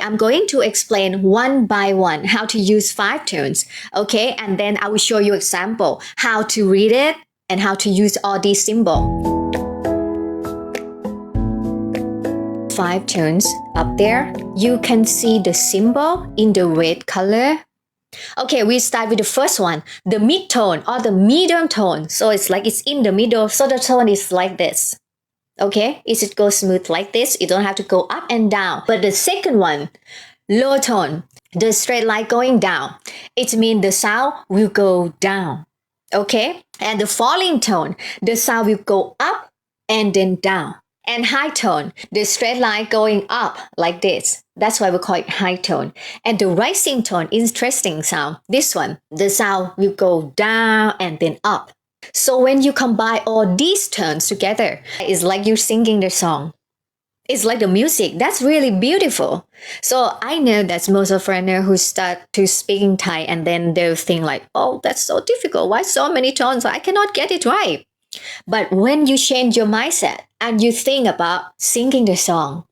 I'm going to explain one by one how to use 5 tones, okay? And then I will show you example how to read it and how to use all these symbols. 5 tones up there. You can see the symbol in the red color. Okay, we start with the first one, the mid-tone or the medium tone. So it's like it's in the middle. So the tone is like this. Okay, it goes smooth like this. You don't have to go up and down. But the second one, low tone, the straight line going down. It means the sound will go down. Okay, and the falling tone, the sound will go up and then down. And high tone, the straight line going up like this. That's why we call it high tone. And the rising tone, interesting sound. This one, the sound will go down and then up. So when you combine all these tones together, it's like you're singing the song. It's like the music. That's really beautiful. So I know that most of foreigners who start to speaking Thai and then they'll think like, oh, that's so difficult. Why so many tones? I cannot get it right. But when you change your mindset and you think about singing the song,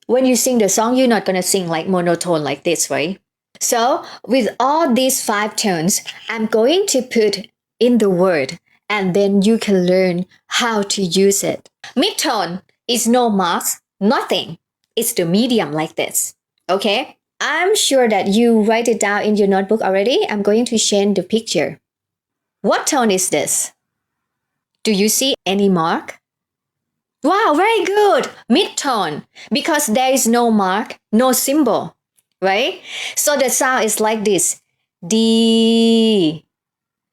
when you sing the song, you're not going to sing like monotone like this, right? So with all these 5 tones, I'm going to put in the word and then you can learn how to use it. Mid-tone is no marks, nothing. It's the medium like this. Okay? I'm sure that you write it down in your notebook already. I'm going to change the picture. What tone is this? Do you see any mark? Wow, very good. Mid-tone, because there is no mark, no symbol, right? So the sound is like this. D,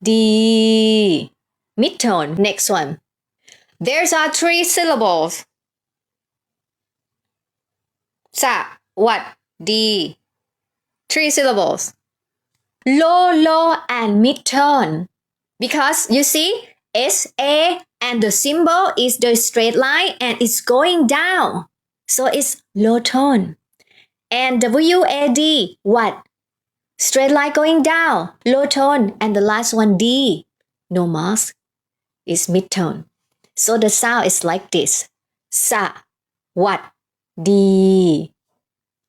D. Mid-tone. Next one. There's are 3 syllables. Sa, what, D. 3 syllables. Low, low, and mid-tone. Because you see, S-A and the symbol is the straight line and it's going down. So it's low tone. And W-A-D, what? Straight line going down, low tone. And the last one, D, no mask, is mid-tone. So the sound is like this. Sa, what, D,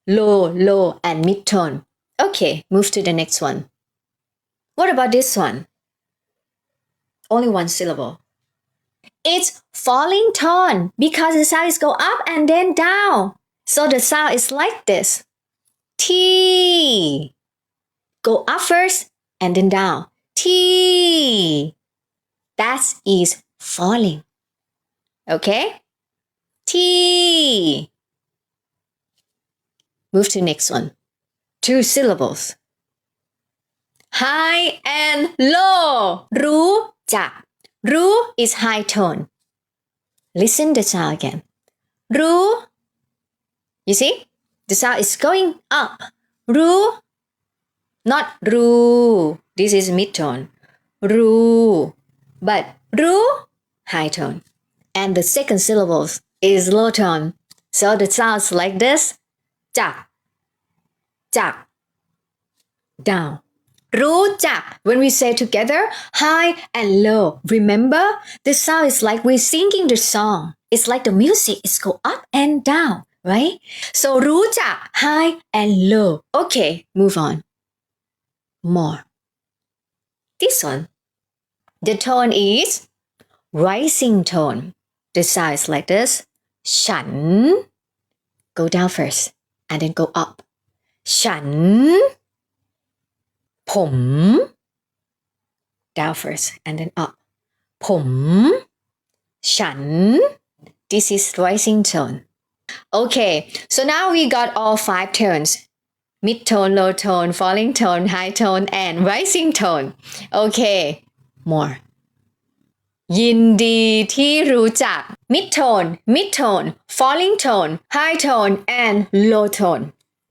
low, low, and mid-tone. Okay, move to the next one. What about this one? Only 1 syllable. It's falling tone because the sound is go up and then down. So the sound is like this. T. Go up first and then down. T. That is falling. Okay? T. Move to next one. 2 syllables. High and low. รู้จัก รู้ is high tone. Listen the sound again. รู้ You see? The sound is going up. รู้ Not รู้ This is mid-tone. รู้ But รู้ high tone. And the second syllables is low tone. So the sounds like this. จัก จัก Down. รู้จัก When we say together, high and low. Remember, the sound is like we're singing the song. It's like the music is go up and down, right? So รู้จัก high and low. Okay, move on. More. This one. The tone is rising tone. The sound is like this. ฉัน Go down first and then go up. ฉัน ผม Down first and then up. ผม ฉัน This is rising tone. Okay, so now we got all 5 tones. Mid-tone, low tone, falling tone, high tone, and rising tone. Okay, more. ยินดีที่รู้จัก Mid-tone, mid-tone, falling tone, high tone, and low tone.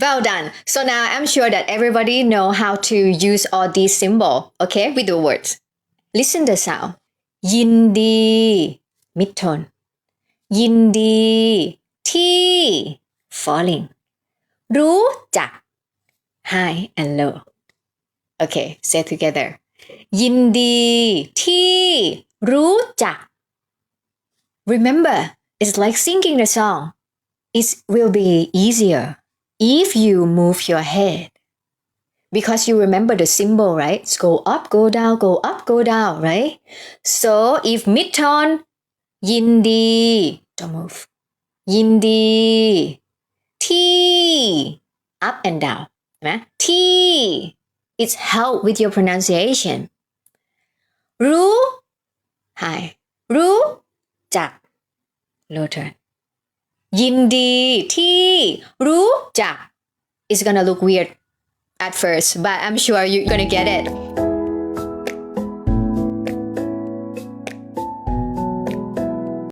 Well done. So now I'm sure that everybody know how to use all these symbols, okay, with the words. Listen the sound. ยินดี mid-tone. ยินดีที่ falling. รู้จัก high and low. Okay, say it together. ยินดีที่รู้จัก Remember, it's like singing the song. It will be easier if you move your head, because you remember the symbol, right? It's go up, go down, go up, go down, right? So if mid-tone, yindi, don't move. Yindi, T, up and down. T, it's help with your pronunciation. Ru, high. Ru, jack, low turn. Yindi, T, ru, jack. It's gonna look weird at first, but I'm sure you're gonna get it.